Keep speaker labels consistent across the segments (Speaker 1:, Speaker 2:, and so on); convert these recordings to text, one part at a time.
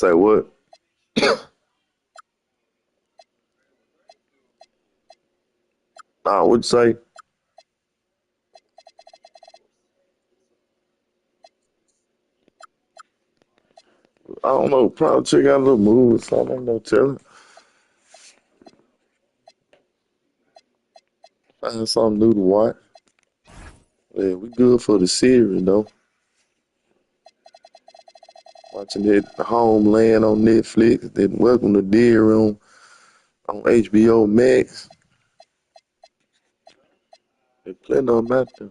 Speaker 1: Say what? Nah, what'd you say? I don't know. Probably check out a little movie or something. I don't know. Tell it. Find something new to watch. Yeah, we good for the series though. Watching it Homeland on Netflix. Then Welcome to Deer Room on HBO Max. There's plenty of them out there.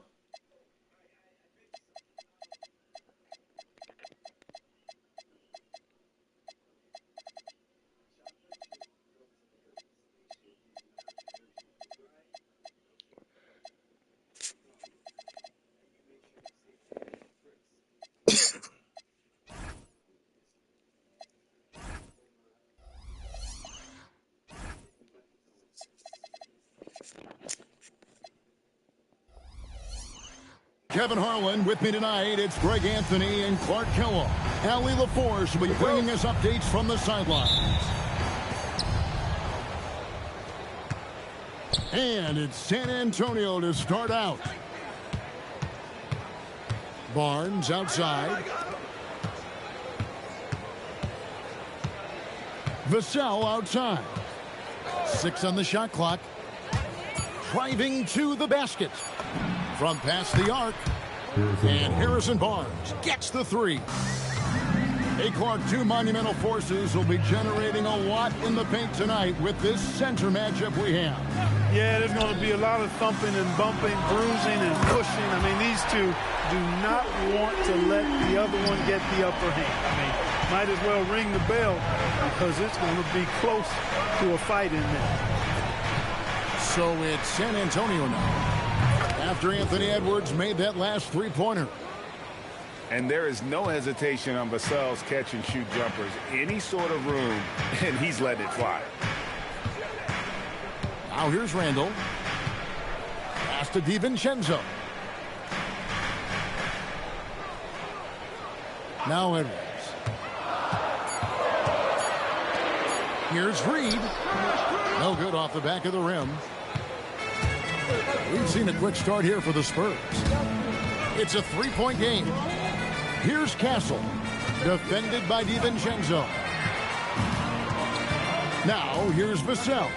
Speaker 2: Kevin Harlan with me tonight. It's Greg Anthony and Clark Kellogg. Allie LaForce will be bringing us updates from the sidelines. And it's San Antonio to start out. Barnes outside. Vassell outside. 6 on the shot clock. Driving to the basket. From past the arc. And Harrison Barnes gets the 3. Hey, Clark, 2 monumental forces will be generating a lot in the paint tonight with this center matchup we have.
Speaker 3: Yeah, there's going to be a lot of thumping and bumping, bruising and pushing. I mean, these two do not want to let the other one get the upper hand. I mean, might as well ring the bell because it's going to be close to a fight in there.
Speaker 2: So it's San Antonio now. After Anthony Edwards made that last 3-pointer.
Speaker 4: And there is no hesitation on Vassell's catch-and-shoot jumpers. Any sort of room, and he's letting it fly.
Speaker 2: Now here's Randall. Pass to DiVincenzo. Now Edwards. Here's Reed. No good off the back of the rim. We've seen a quick start here for the Spurs. It's a 3-point game. Here's Castle, defended by DiVincenzo. Now here's Vassell.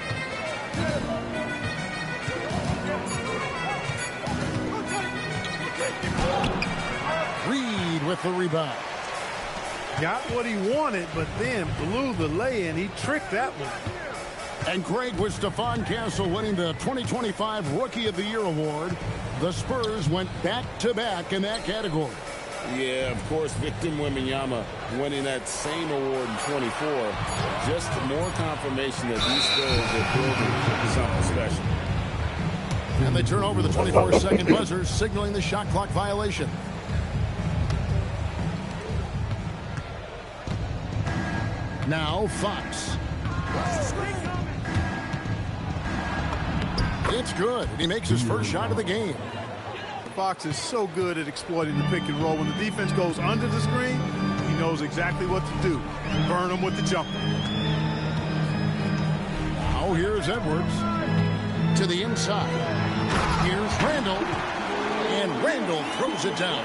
Speaker 2: Reed with the rebound.
Speaker 3: Got what he wanted, but then blew the lay-in. He tricked that one.
Speaker 2: And Craig, with Stephon Castle winning the 2025 Rookie of the Year award, the Spurs went back-to-back in that category.
Speaker 4: Yeah, of course, Victor Wembanyama winning that same award in 24. Just more confirmation that these Spurs are building something special.
Speaker 2: And they turn over the 24-second buzzer, signaling the shot clock violation. Now Fox. It's good, and he makes his first shot of the game.
Speaker 3: Fox is so good at exploiting the pick and roll. When the defense goes under the screen, he knows exactly what to do. Burn them with the jumper.
Speaker 2: Now here's Edwards to the inside. Here's Randall, and Randall throws it down.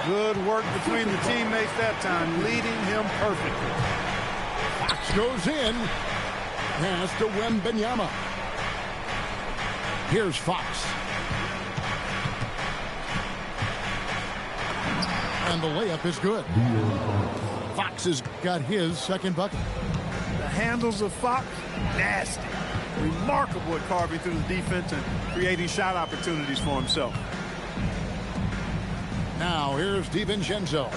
Speaker 3: Good work between the teammates that time, leading him perfectly.
Speaker 2: Fox goes in. Pass to Wembanyama. Here's Fox. And the layup is good. Fox has got his second bucket.
Speaker 3: The handles of Fox, nasty. Remarkable at carving through the defense and creating shot opportunities for himself.
Speaker 2: Now here's DiVincenzo.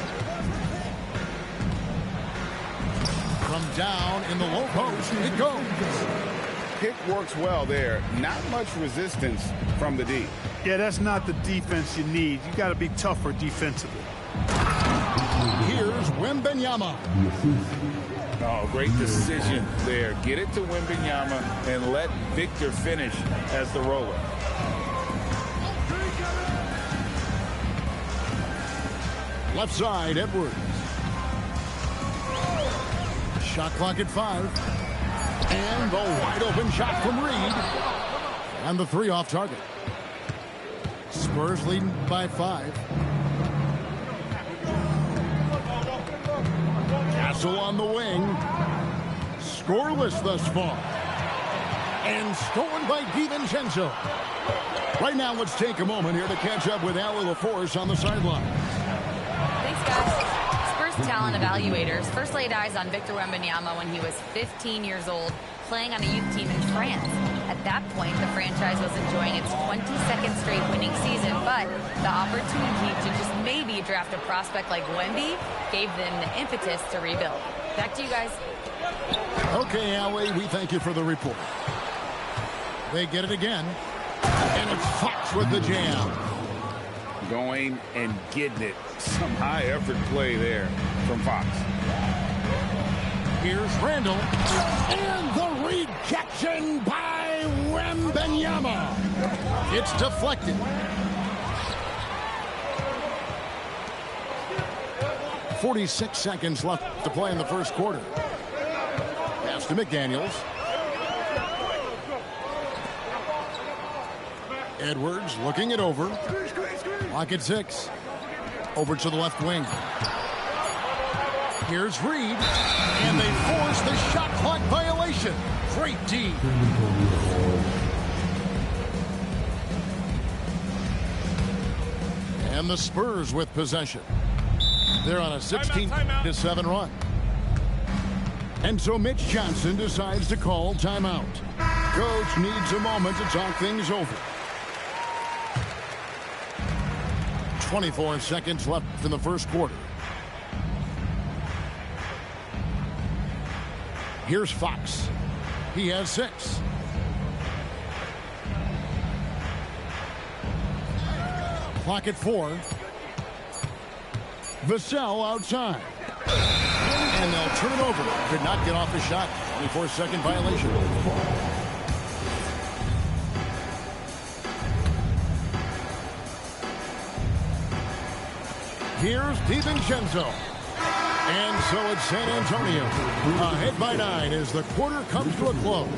Speaker 2: From down in the low post, it goes.
Speaker 4: Pick works well there. Not much resistance from the D.
Speaker 3: Yeah, that's not the defense you need. You got to be tougher defensively.
Speaker 2: Here's Wembanyama.
Speaker 4: Oh, great decision there. Get it to Wembanyama and let Victor finish as the roller.
Speaker 2: Left side, Edwards. Shot clock at 5. And the wide open shot from Reed. And the 3 off target. Spurs leading by 5. Castle on the wing. Scoreless thus far. And stolen by DiVincenzo. Right now, let's take a moment here to catch up with Allie LaForce on the sideline.
Speaker 5: Thanks, guys. Spurs talent evaluators first laid eyes on Victor Wembanyama when he was 15 years old, playing on a youth team in France. At that point, the franchise was enjoying its 22nd straight winning season, but the opportunity to just maybe draft a prospect like Wemby gave them the impetus to rebuild. Back to you guys.
Speaker 2: Okay, Allie, we thank you for the report. They get it again, and it's Fox with the jam.
Speaker 4: Going and getting it. Some high-effort play there from Fox.
Speaker 2: Here's Randall, and the rejection by Wembanyama. It's deflected. .46 seconds left to play in the first quarter. Pass to McDaniels. Edwards looking it over. Clock at 6. Over to the left wing. Here's Reed. And they force the shot clock violation. Great D. And the Spurs with possession. They're on a 16-7 run. And so Mitch Johnson decides to call timeout. Coach needs a moment to talk things over. 24 seconds left in the first quarter. Here's Fox. He has 6. Clock at 4. Vassell outside. And they'll turn it over. Could not get off the shot. 24-second violation. Here's DiVincenzo. And so it's San Antonio. Ahead by 9 as the quarter comes to a close.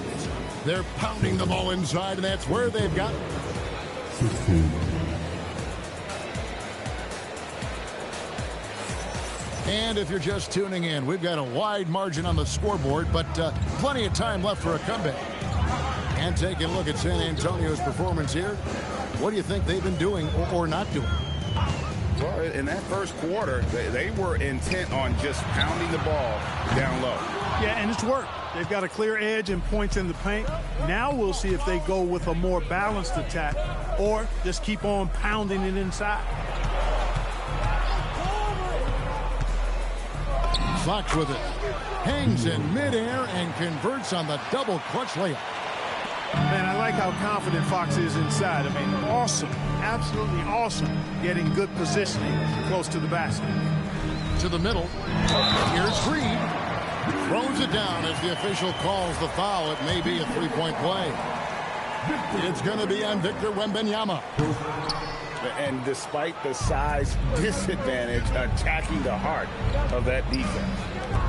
Speaker 2: They're pounding the ball inside, and that's where they've got it. And if you're just tuning in, we've got a wide margin on the scoreboard, but plenty of time left for a comeback. And taking a look at San Antonio's performance here, what do you think they've been doing or not doing?
Speaker 4: Well, in that first quarter, they were intent on just pounding the ball down low.
Speaker 3: Yeah, and it's worked. They've got a clear edge and points in the paint. Now we'll see if they go with a more balanced attack or just keep on pounding it inside.
Speaker 2: Fox with it. Hangs in midair and converts on the double clutch layup.
Speaker 3: Man, I like how confident Fox is inside. I mean, awesome. Absolutely awesome. Getting good positioning close to the basket.
Speaker 2: To the middle. Here's Reed. Throws it down as the official calls the foul. It may be a three-point play. It's going to be on Victor Wembanyama.
Speaker 4: And despite the size disadvantage, attacking the heart of that defense.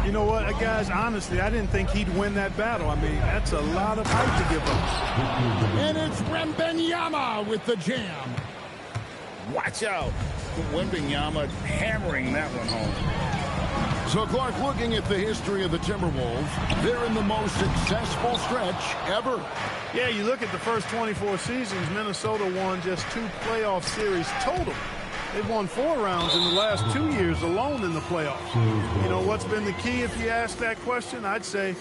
Speaker 3: You know what, guys, honestly, I didn't think he'd win that battle. I mean, that's a lot of height to give up.
Speaker 2: And it's Wembanyama with the jam.
Speaker 4: Watch out. Wembanyama hammering that one home.
Speaker 2: So, Clark, looking at the history of the Timberwolves, they're in the most successful stretch ever.
Speaker 3: Yeah, you look at the first 24 seasons, Minnesota won just 2 playoff series total. They've won 4 rounds in the last 2 years alone in the playoffs. You know, what's been the key if you ask that question? I'd say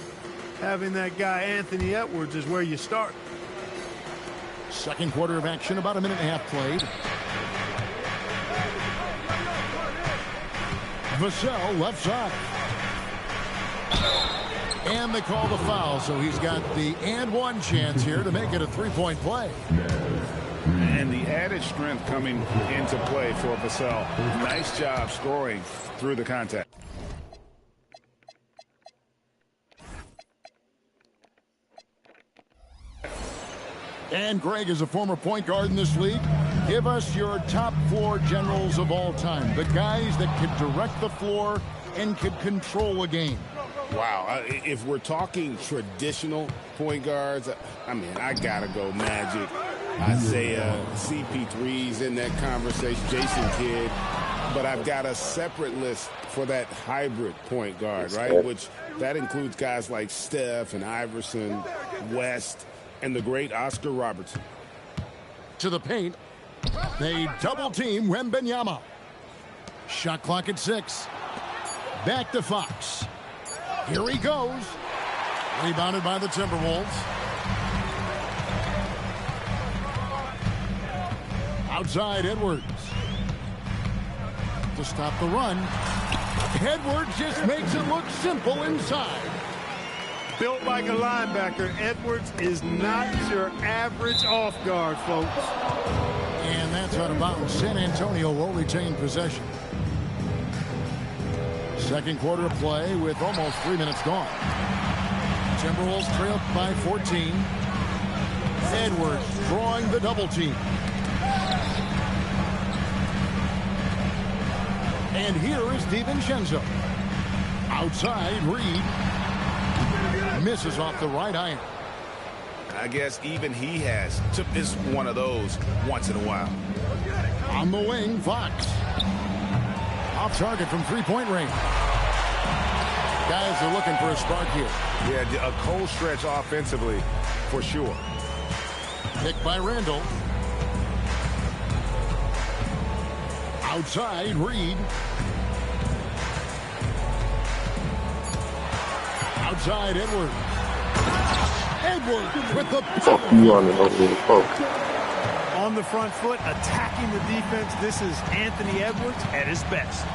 Speaker 3: having that guy Anthony Edwards is where you start.
Speaker 2: Second quarter of action, about a minute and a half played. Vassell left side. And they call the foul, so he's got the and one chance here to make it a three-point play.
Speaker 4: And the added strength coming into play for Vassell. Nice job scoring through the contact.
Speaker 2: And Greg is a former point guard in this league. Give us your top floor generals of all time. The guys that could direct the floor and could control a game.
Speaker 4: Wow, if we're talking traditional point guards, I mean, I gotta go Magic, Isaiah, CP3's in that conversation, Jason Kidd. But I've got a separate list for that hybrid point guard, right? Which that includes guys like Steph and Iverson, West, and the great Oscar Robertson.
Speaker 2: To the paint. They double team Wembanyama. Shot clock at 6. Back to Fox. Here he goes. Rebounded by the Timberwolves. Outside Edwards. To stop the run. Edwards just makes it look simple inside.
Speaker 3: Built like a linebacker, Edwards is not your average off guard, folks.
Speaker 2: And that's out of bounds. San Antonio will retain possession. Second quarter of play with almost 3 minutes gone. Timberwolves trail by 14. Edwards drawing the double team. And here is DiVincenzo. Outside, Reed. Misses off the right iron.
Speaker 6: I guess even he has took this one of those once in a while.
Speaker 2: On the wing, Fox. Off target from three-point range. Guys are looking for a spark here.
Speaker 6: Yeah, a cold stretch offensively, for sure.
Speaker 2: Picked by Randall. Outside, Reed. Outside, Edwards. Edwards with the
Speaker 1: Fuck you running over the poke.
Speaker 3: On the front foot, attacking the defense. This is Anthony Edwards at his best.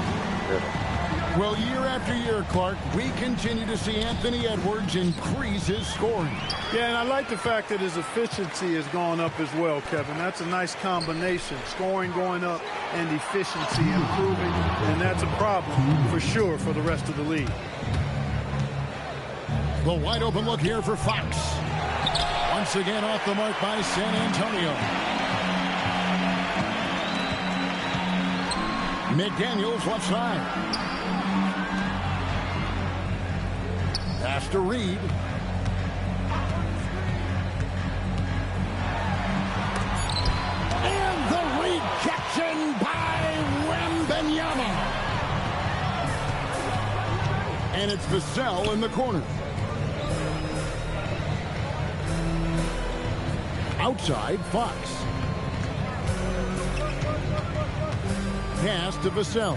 Speaker 2: Well, year after year, Clark, we continue to see Anthony Edwards increase his scoring.
Speaker 3: Yeah, and I like the fact that his efficiency has gone up as well, Kevin. That's a nice combination. Scoring going up and efficiency improving, and that's a problem for sure for the rest of the league.
Speaker 2: The wide open look here for Fox. Once again off the mark by San Antonio. McDaniels left side. Pass to Reed. And the rejection by Wembanyama. And it's Vassell in the corner. Outside, Fox. Pass to Vassell.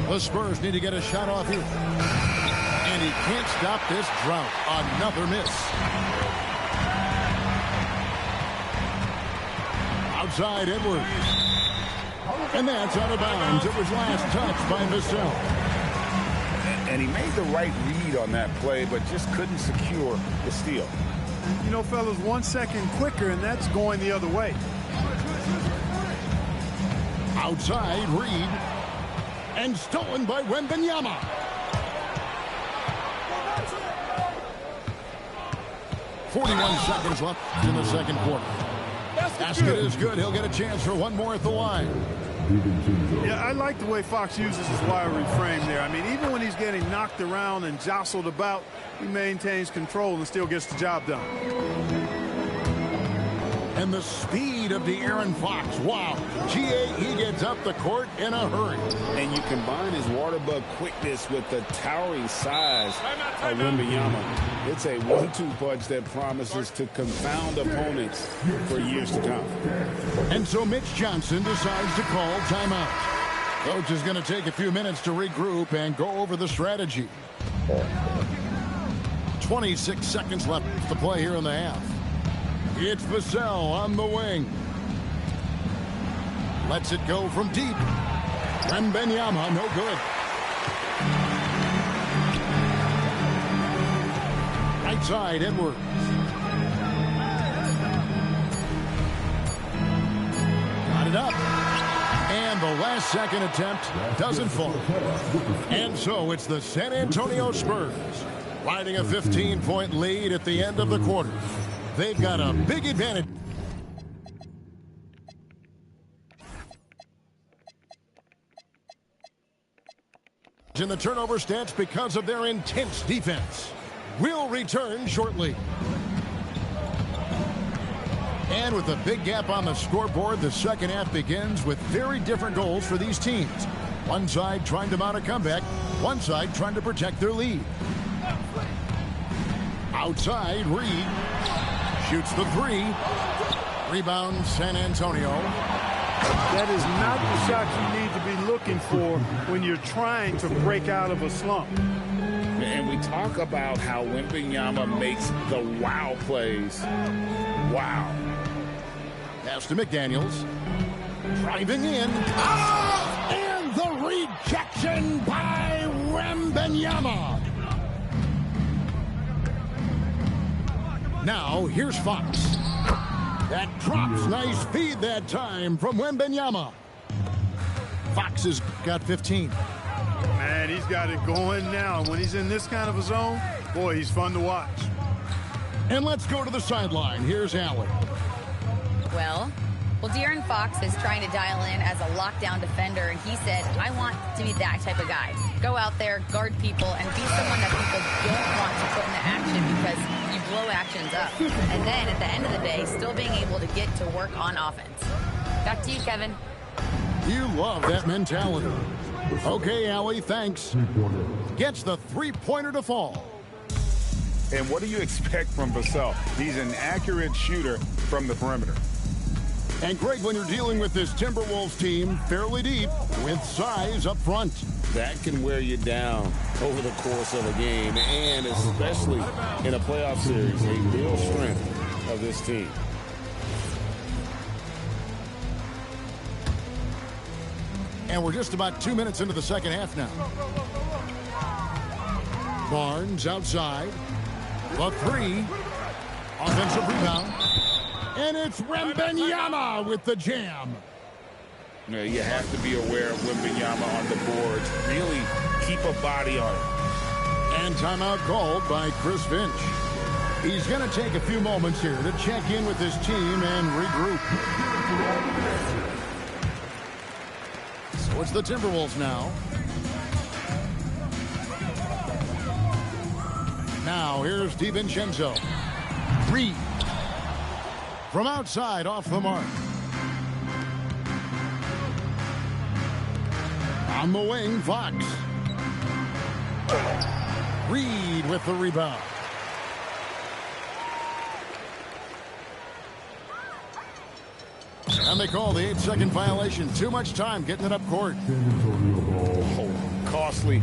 Speaker 2: The Spurs need to get a shot off here. And he can't stop this drought. Another miss. Outside, Edwards. And that's out of bounds. It was last touched by Vassell.
Speaker 6: And he made the right read on that play, but just couldn't secure the steal.
Speaker 3: You know, fellas, 1 second quicker, and that's going the other way.
Speaker 2: Outside, Reed. And stolen by Wembanyama. .41 seconds left in the second quarter. Basket is good. He'll get a chance for one more at the line.
Speaker 3: Yeah, I like the way Fox uses his wiry frame there. I mean, even when he's getting knocked around and jostled about, he maintains control and still gets the job done.
Speaker 2: And the speed of De'Aaron Fox. Wow. G.A., he gets up the court in a hurry.
Speaker 4: And you combine his water bug quickness with the towering size of Wembanyama. It's a 1-2 punch that promises to confound opponents for years to come.
Speaker 2: And so Mitch Johnson decides to call timeout. Coach is going to take a few minutes to regroup and go over the strategy. 26 seconds left to play here in the half. It's Vassell on the wing. Lets it go from deep. Wembanyama, no good. Right side, Edwards. Got it up. And the last second attempt doesn't fall. And so it's the San Antonio Spurs riding a 15-point lead at the end of the quarter. They've got a big advantage. in the turnover stats because of their intense defense. We'll return shortly. And with a big gap on the scoreboard, the second half begins with very different goals for these teams. One side trying to mount a comeback, one side trying to protect their lead. Outside, Reed shoots the three. Rebound, San Antonio.
Speaker 3: That is not the shot you need to be looking for when you're trying to break out of a slump.
Speaker 6: And we talk about how Wembanyama makes the wow plays. Wow.
Speaker 2: Pass to McDaniels. Driving in. Ah! And the rejection by Wembanyama. Now, here's Fox. That drops. Nice feed that time from Wembanyama. Fox has got 15.
Speaker 3: Man, he's got it going now. When he's in this kind of a zone, boy, he's fun to watch.
Speaker 2: And let's go to the sideline. Here's Allen.
Speaker 5: Well, De'Aaron Fox is trying to dial in as a lockdown defender, and he said, I want to be that type of guy. Go out there, guard people, and be someone that people don't want to put into action because you blow actions up. And then at the end of the day, still being able to get to work on offense. Back to you, Kevin.
Speaker 2: You love that mentality. Okay, Allie, thanks. Gets the three-pointer to fall.
Speaker 6: And what do you expect from Vassell? He's an accurate shooter from the perimeter.
Speaker 2: And Greg, when you're dealing with this Timberwolves team fairly deep with size up front.
Speaker 4: That can wear you down over the course of a game, and especially in a playoff series, a real strength of this team.
Speaker 2: And we're just about 2 minutes into the second half now. Barnes outside. The three. Offensive rebound. And it's Wembanyama with the jam.
Speaker 6: You have to be aware of Wembanyama on the boards. Really keep a body on it.
Speaker 2: And timeout called by Chris Finch. He's going to take a few moments here to check in with his team and regroup. So it's the Timberwolves now. Now here's DiVincenzo. Reed. From outside, off the mark. On the wing, Fox. Reed with the rebound. And they call the 8-second violation. Too much time getting it up court.
Speaker 6: Oh, costly.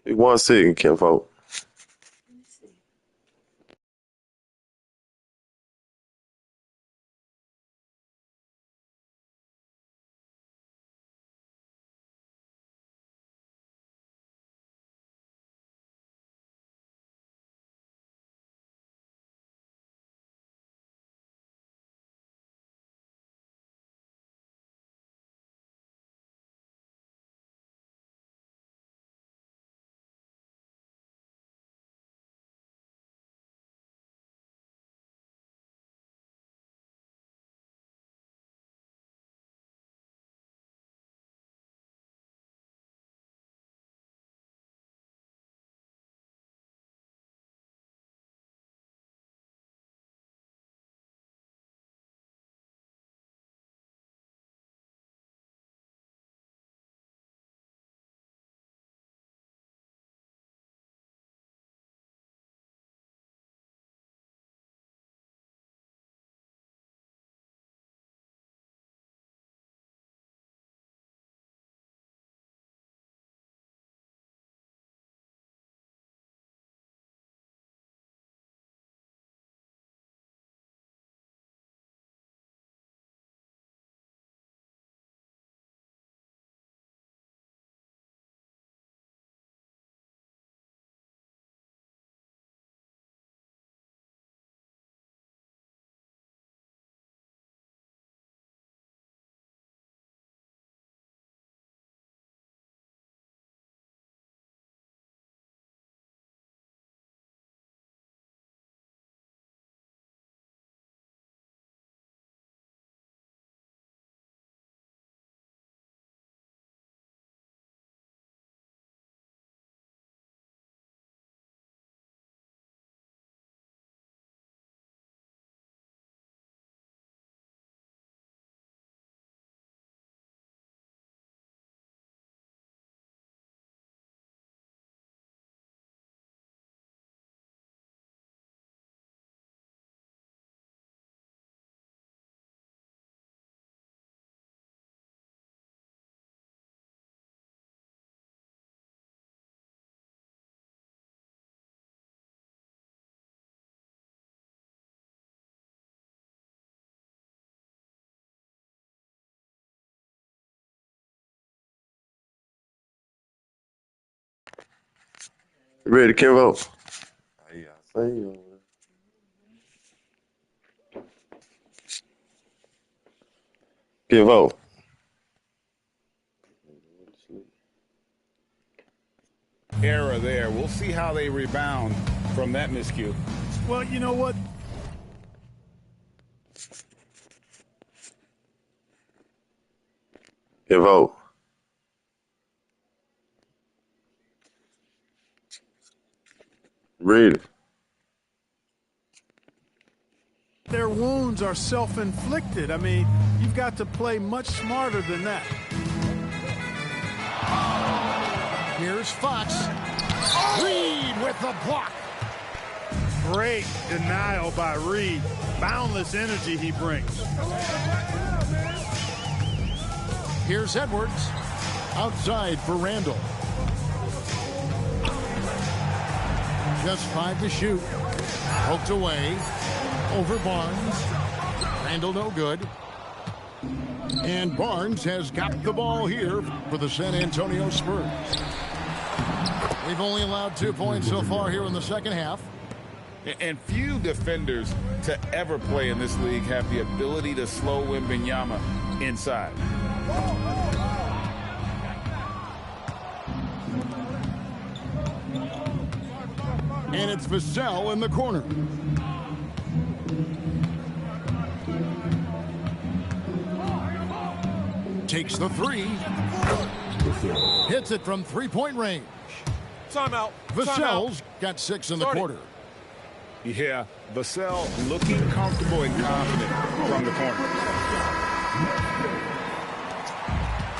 Speaker 1: 1 second, Kim Folk. You ready, Kim Folk? Yeah, I say you. Kim Folk.
Speaker 6: Error there. We'll see how they rebound from that miscue.
Speaker 3: Well, you know what?
Speaker 1: Kim Folk. Ready.
Speaker 3: Their wounds are self-inflicted. I mean, you've got to play much smarter than that.
Speaker 2: Here's Fox. Reed with the block.
Speaker 3: Great denial by Reed. Boundless energy he brings.
Speaker 2: Here's Edwards. Outside for Randall. Just 5 to shoot. Poked away. Over Barnes. Randall no good. And Barnes has got the ball here for the San Antonio Spurs. We've only allowed 2 points so far here in the second half.
Speaker 6: And few defenders to ever play in this league have the ability to slow Wembanyama inside.
Speaker 2: And it's Vassell in the corner. Takes the 3. Hits it from 3-point range.
Speaker 7: Timeout.
Speaker 2: Vassell's got 6 in the quarter.
Speaker 6: Yeah, Vassell looking comfortable and confident from the corner.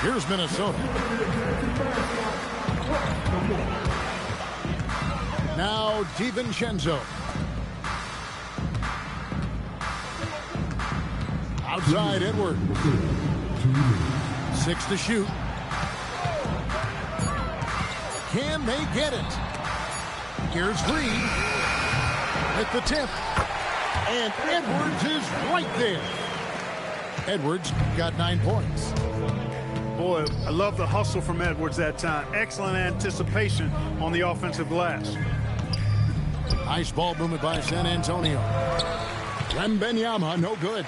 Speaker 2: Here's Minnesota. Now DiVincenzo. Outside Edward. 6 to shoot. Can they get it? Here's Reed at the tip. And Edwards is right there. Edwards got 9 points.
Speaker 3: Boy, I love the hustle from Edwards that time. Excellent anticipation on the offensive glass.
Speaker 2: Nice ball movement by San Antonio. Wembanyama, no good.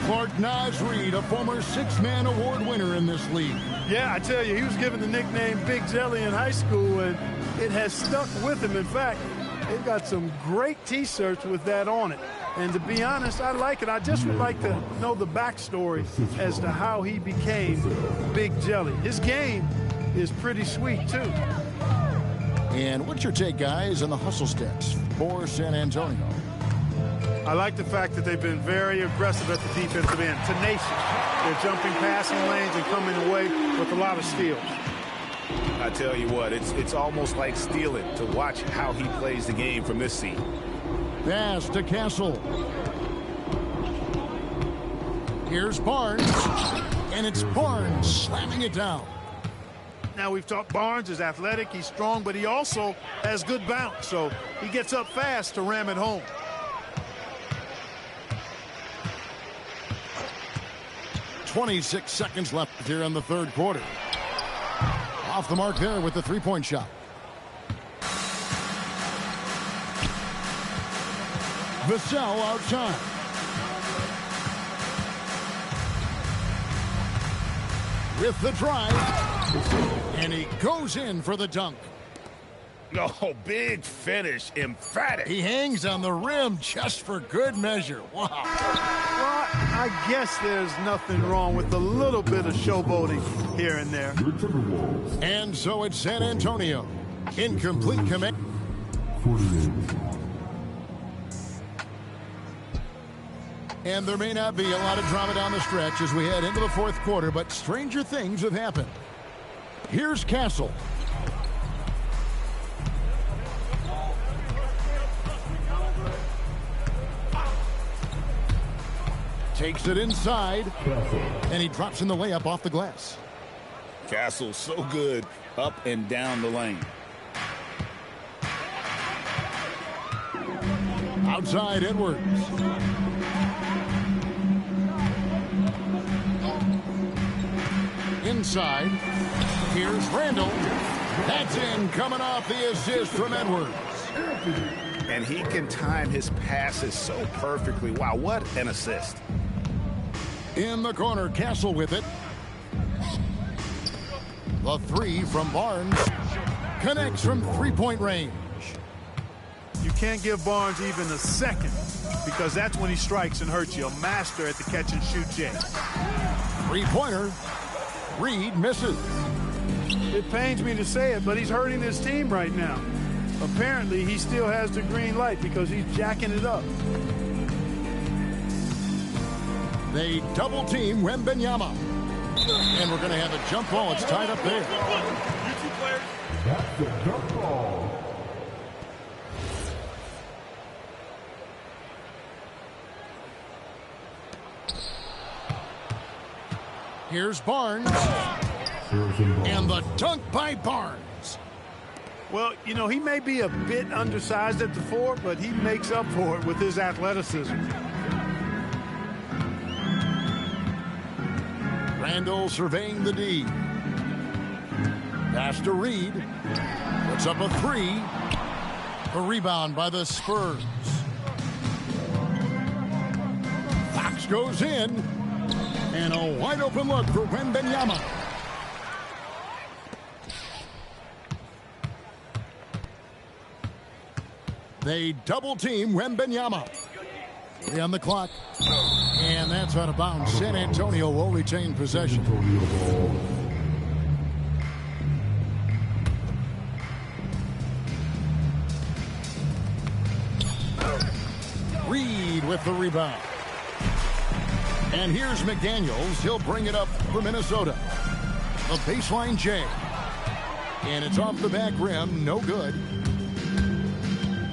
Speaker 2: Clark Naz Reed, a former six-man award winner in this league.
Speaker 3: Yeah, I tell you, he was given the nickname Big Jelly in high school, and it has stuck with him. In fact, they've got some great T-shirts with that on it. And to be honest, I like it. I just would like to know the backstory as to how he became Big Jelly. His game is pretty sweet, too.
Speaker 2: And what's your take, guys, on the hustle stats for San Antonio?
Speaker 3: I like the fact that they've been very aggressive at the defensive end, tenacious. They're jumping passing lanes and coming away with a lot of steals.
Speaker 6: I tell you what, it's almost like stealing to watch how he plays the game from this seat.
Speaker 2: Pass to Castle. Here's Barnes. And it's Barnes slamming it down.
Speaker 3: Now, we've talked Barnes is athletic, he's strong, but he also has good bounce. So he gets up fast to ram it home.
Speaker 2: .26 seconds left here in the third quarter. Off the mark there with the three-point shot. Vassell outside. With the drive. And he goes in for the dunk.
Speaker 6: Oh, big finish, emphatic.
Speaker 2: He hangs on the rim just for good measure. Wow.
Speaker 3: Well, I guess there's nothing wrong with a little bit of showboating here and there.
Speaker 2: And so it's San Antonio. Incomplete commit. And there may not be a lot of drama down the stretch as we head into the fourth quarter, but stranger things have happened. Here's Castle. Takes it inside, and he drops in the layup off the glass.
Speaker 6: Castle so good up and down the lane.
Speaker 2: Outside Edwards. Inside, here's Randall. That's in, coming off the assist from Edwards.
Speaker 6: And he can time his passes so perfectly. Wow, what an assist.
Speaker 2: In the corner, Castle with it. The three from Barnes. Connects from three-point range.
Speaker 3: You can't give Barnes even a second because that's when he strikes and hurts you. A master at the catch-and-shoot jam.
Speaker 2: Three-pointer. Reed misses.
Speaker 3: It pains me to say it, but he's hurting his team right now. Apparently, he still has the green light because he's jacking it up.
Speaker 2: They double-team Wembanyama. And we're going to have a jump ball. It's tied up there.
Speaker 7: That's the jump ball.
Speaker 2: Here's Barnes. And the dunk by Barnes.
Speaker 3: Well, you know, he may be a bit undersized at the four, but he makes up for it with his athleticism.
Speaker 2: Randall surveying the D. Pass to Reed. Puts up a three. A rebound by the Spurs. Fox goes in. And a wide open look for Wembanyama. They double team Wembanyama. 3 on the clock. And that's out of bounds. San Antonio will retain possession. Reed with the rebound. And here's McDaniels. He'll bring it up for Minnesota. The baseline J. And it's off the back rim. No good.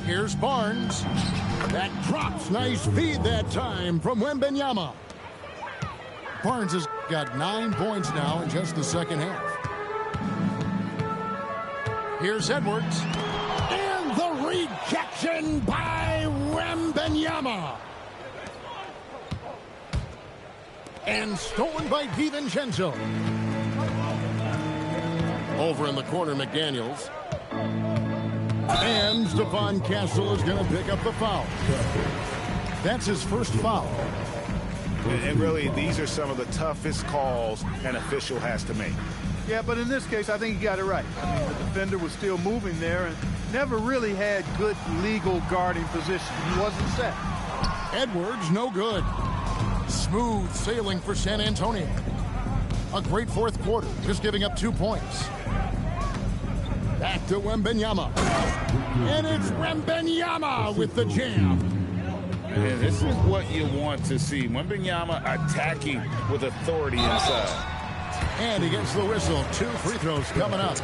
Speaker 2: Here's Barnes. That drops. Nice feed that time from Wembanyama. Barnes has got 9 points now in just the second half. Here's Edwards. And the rejection by Wembanyama. And stolen by DiVincenzo. Over in the corner, McDaniels. And Stephon Castle is going to pick up the foul. That's his first foul.
Speaker 7: And really, these are some of the toughest calls an official has to make.
Speaker 3: Yeah, but in this case, I think he got it right. I mean, the defender was still moving there and never really had good legal guarding position. He wasn't set.
Speaker 2: Edwards, no good. Smooth sailing for San Antonio. A great fourth quarter, just giving up 2 points. Back to Wembanyama. And it's Wembanyama with the jam.
Speaker 6: And this is what you want to see. Wembanyama attacking with authority inside.
Speaker 2: And he gets the whistle. 2 free throws coming up.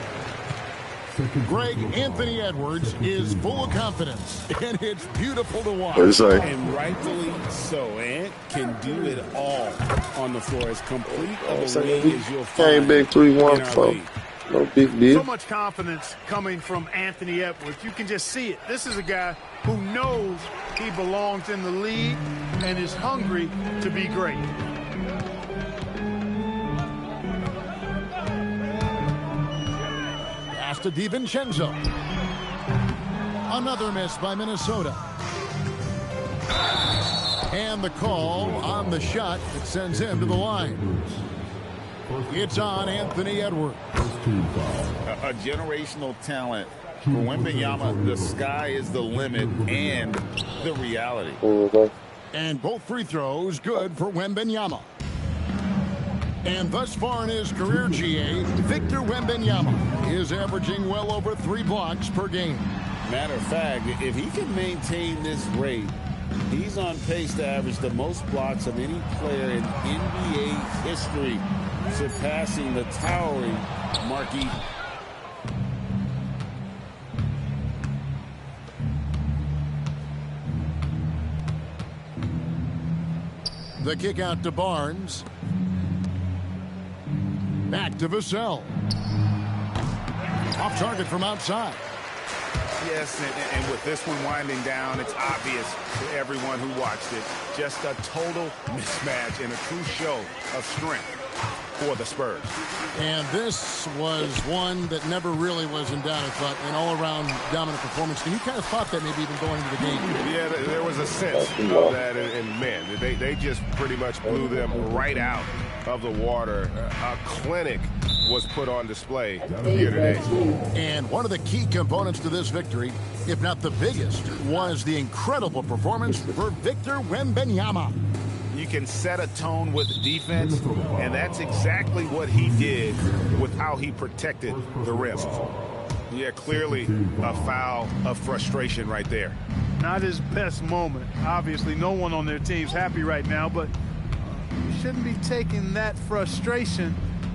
Speaker 2: Greg Anthony Edwards is full of confidence, and it's beautiful to watch.
Speaker 6: And rightfully so. Ant can do it all on the floor. As complete of a wing as you'll find.
Speaker 1: Came back 3-1. No big deal.
Speaker 3: So much confidence coming from Anthony Edwards. You can just see it. This is a guy who knows he belongs in the league and is hungry to be great.
Speaker 2: Pass to DiVincenzo. Another miss by Minnesota. And the call on the shot that sends him to the line. It's on Anthony Edwards.
Speaker 6: A generational talent. For Wembanyama, the sky is the limit and the reality.
Speaker 2: And both free throws good for Wembanyama. And thus far in his career, GA, Victor Wembanyama is averaging well over 3 blocks per game.
Speaker 6: Matter of fact, if he can maintain this rate, he's on pace to average the most blocks of any player in NBA history, surpassing the towering Marquis.
Speaker 2: The kick out to Barnes. Back to Vassell. Off target from outside.
Speaker 7: Yes, and with this one winding down, it's obvious to everyone who watched it. Just a total mismatch and a true show of strength for the Spurs.
Speaker 2: And this was one that never really was in doubt, I thought, an all-around dominant performance. And you kind of thought that maybe even going into the game.
Speaker 7: Yeah, there was a sense of that, and man, they just pretty much blew them right out of the water. A clinic was put on display here today.
Speaker 2: And one of the key components to this victory, if not the biggest, was the incredible performance for Victor Wembanyama.
Speaker 7: You can set a tone with defense, and that's exactly what he did with how he protected the rim. Yeah, clearly a foul of frustration right there.
Speaker 3: Not his best moment. Obviously, no one on their team's happy right now, but you shouldn't be taking that frustration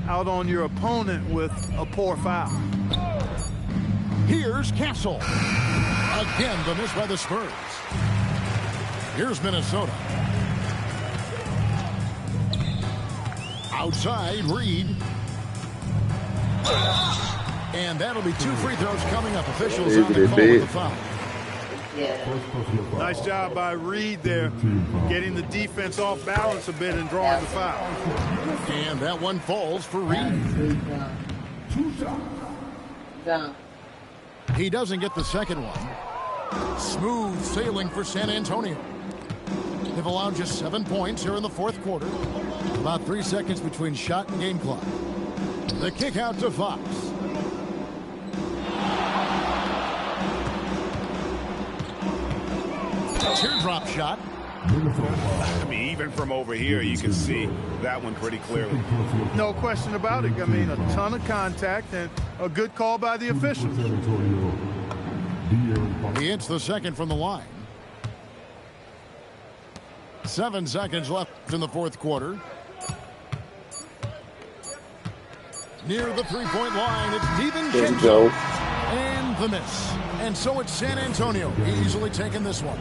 Speaker 3: out on your opponent with a poor foul.
Speaker 2: Here's Castle. Again, the miss by the Spurs. Here's Minnesota. Outside, Reed. And that'll be 2 free throws coming up. Officials on the call with the foul.
Speaker 3: Nice job by Reed there, getting the defense off balance a bit and drawing the foul.
Speaker 2: And that one falls for Reed. He doesn't get the second one. Smooth sailing for San Antonio. They've allowed just 7 points here in the fourth quarter. About 3 seconds between shot and game clock. The kick out to Fox. Teardrop shot.
Speaker 7: I mean, even from over here, you can see that one pretty clearly.
Speaker 3: No question about it. I mean, a ton of contact and a good call by the officials.
Speaker 2: He hits the second from the line. 7 seconds left in the fourth quarter. Near the three-point line, it's DiVincenzo. And the miss. And so it's San Antonio easily taking this one.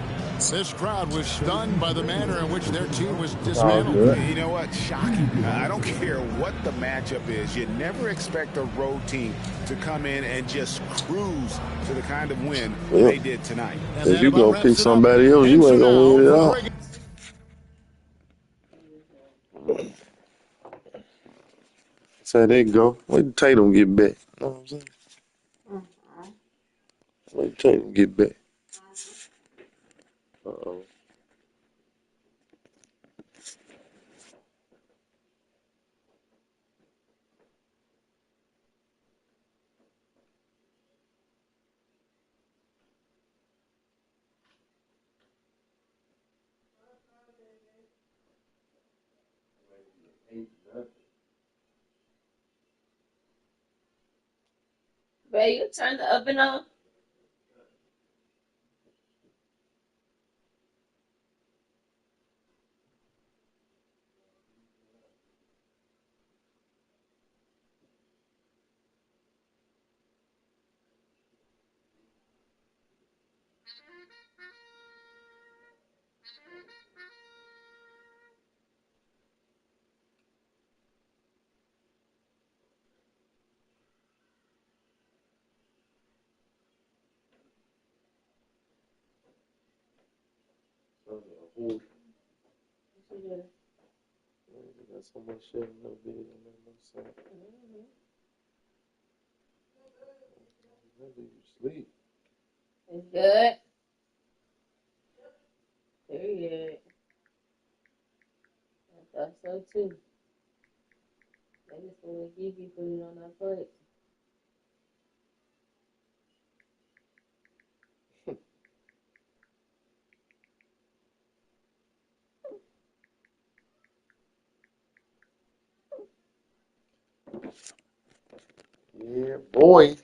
Speaker 2: This crowd was stunned by the manner in which their team was
Speaker 1: Oh,
Speaker 2: dismantled.
Speaker 1: good.
Speaker 7: You know what? Shocking. I don't care what the matchup is. You never expect a road team to come in and just cruise to the kind of win
Speaker 1: Yeah.
Speaker 7: they did tonight.
Speaker 2: And
Speaker 1: If
Speaker 2: that
Speaker 1: you
Speaker 2: about
Speaker 1: gonna
Speaker 2: wraps
Speaker 1: pick
Speaker 2: it up.
Speaker 1: somebody else,
Speaker 2: And
Speaker 1: you
Speaker 2: so
Speaker 1: ain't gonna win it
Speaker 2: now
Speaker 1: at
Speaker 2: for
Speaker 1: all.
Speaker 2: Greg.
Speaker 1: That's how they go. Wait till Tatum get back. You know what I'm saying? Wait till Tatum get back. Uh-oh.
Speaker 8: Babe, you turn the oven on.
Speaker 1: Got so much shit in the bed and then no sound. When do you sleep?
Speaker 8: It's good. Period. I thought so too. They just want to give you put it on our plate.
Speaker 1: Yeah, boy.